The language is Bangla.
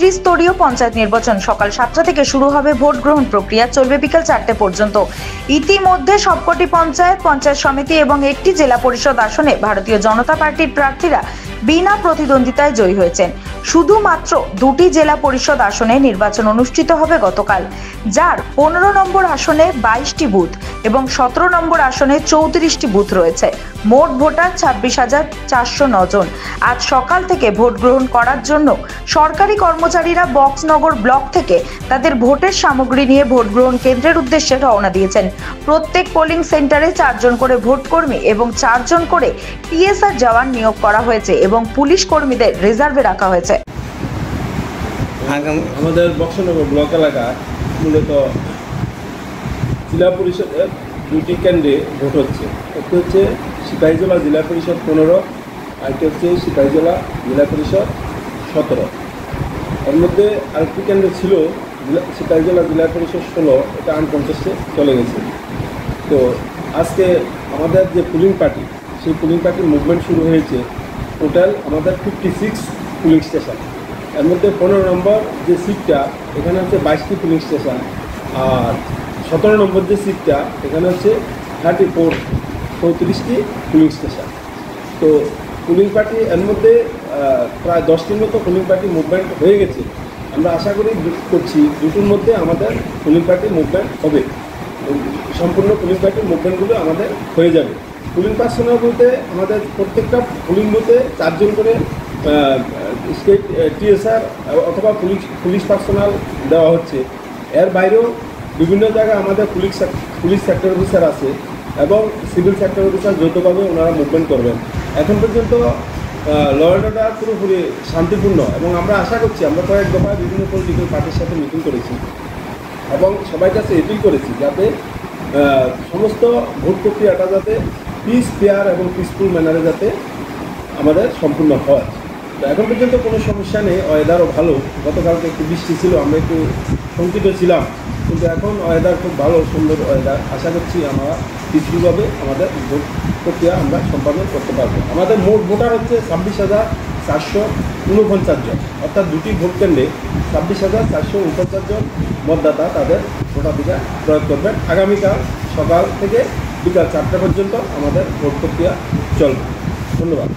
ত্রিস্তরীয় পঞ্চায়েত নির্বাচন সকাল 7টা থেকে শুরু হবে। ভোট গ্রহণ প্রক্রিয়া চলবে বিকাল 4টে পর্যন্ত। ইতিমধ্যে সবকটি পঞ্চায়েত সমিতি এবং একটি জেলা পরিষদ আসনে ভারতীয় জনতা পার্টির প্রার্থীরা বিনা প্রতিদ্বন্দ্বিতায় জয়ী হয়েছেন। শুধুমাত্র দুটি জেলা পরিষদ আসনে নির্বাচন অনুষ্ঠিত হবে গতকাল, যার 15 নম্বর আসনে 22টি বুথ এবং 17 নম্বর আসনে 34টি বুথ রয়েছে। মোট ভোটার 26,409 জন। আজ সকাল থেকে ভোট গ্রহণ করার জন্য সরকারি কর্মচারীরা বক্সনগর ব্লক থেকে তাদের ভোটের সামগ্রী নিয়ে ভোট গ্রহণ কেন্দ্রের উদ্দেশ্যে রওনা দিয়েছেন। প্রত্যেক পোলিং সেন্টারে 4 জন করে ভোট কর্মী এবং 4 জন করে টিএসআর জওয়ান নিয়োগ করা হয়েছে এবং পুলিশ কর্মীদের রিজার্ভে রাখা হয়েছে। আমাদের বক্সনগর ব্লক এলাকা মূলত জেলা পরিষদের দুটি কেন্দ্রে ভোট হচ্ছে। একটি হচ্ছে সিপাহীজলা জেলা পরিষদ 15, আরেকটি হচ্ছে সিপাহীজলা জেলা পরিষদ 17। এর মধ্যে আরেকটি কেন্দ্র ছিল সিপাহীজলা জেলা পরিষদ 16, এটা আনকনটেস্টে চলে গেছে। তো আজকে আমাদের যে পুলিং পার্টি, সেই পুলিং পার্টির মুভমেন্ট শুরু হয়েছে। টোটাল আমাদের 56 পুলিং স্টেশন। এর মধ্যে 15 নম্বর যে সিটটা, এখানে হচ্ছে 22টি পুলিং স্টেশন, আর 17 নম্বর যে সিটটা, এখানে হচ্ছে 34টি পুলিং স্টেশন। তো পুলিং পার্টি এর মধ্যে প্রায় 10টির মতো পুলিং পার্টি মুভমেন্ট হয়ে গেছে। আমরা আশা করছি দুটোর মধ্যে আমাদের পুলিং পার্টি মুভমেন্ট হবে, সম্পূর্ণ পুলিং পার্টির মুভমেন্টগুলো আমাদের হয়ে যাবে। পুলিং পার্সোনাল বলতে আমাদের প্রত্যেকটা পুলিং বুথে 4 জন করে স্টেট টিএসআর অথবা পুলিশ পার্সোনাল দেওয়া হচ্ছে। এর বাইরেও বিভিন্ন জায়গায় আমাদের পুলিশ সেক্টর অফিসার আছে এবং সিভিল সেক্টর অফিসার যৌথভাবে ওনারা মুভমেন্ট করবেন। এখন পর্যন্ত ল অ্যান্ড অর্ডার পুরোপুরি শান্তিপূর্ণ এবং আমরা আশা করছি, আমরা কয়েক দফায় বিভিন্ন পলিটিক্যাল পার্টির সাথে মিটিং করেছি এবং সবাই কাছে এপিল করেছি যাতে সমস্ত ভোট প্রক্রিয়াটা যাতে পিস, ফেয়ার এবং পিসফুল ম্যানারে যাতে আমাদের সম্পূর্ণ হয়। তো এখন পর্যন্ত কোনো সমস্যা নেই, ওয়েদারও ভালো। গতকালকে একটু বৃষ্টি ছিল, আমরা একটু শঙ্কিত ছিলাম, কিন্তু এখন ওয়েদার খুব ভালো, সুন্দর ওয়েদার। আশা করছি আমরা পিসফুলভাবে আমাদের ভোট প্রক্রিয়া আমরা সম্পাদন করতে পারবো। আমাদের মোট ভোটার হচ্ছে 26,449 জন, অর্থাৎ দুটি ভোট কেন্দ্রে 26,449 জন মতদাতা তাদের ভোটাধিকার প্রয়োগ করবেন। আগামীকাল সকাল থেকে বিকাল 4টা পর্যন্ত আমাদের ভোট প্রক্রিয়া চলবে। ধন্যবাদ।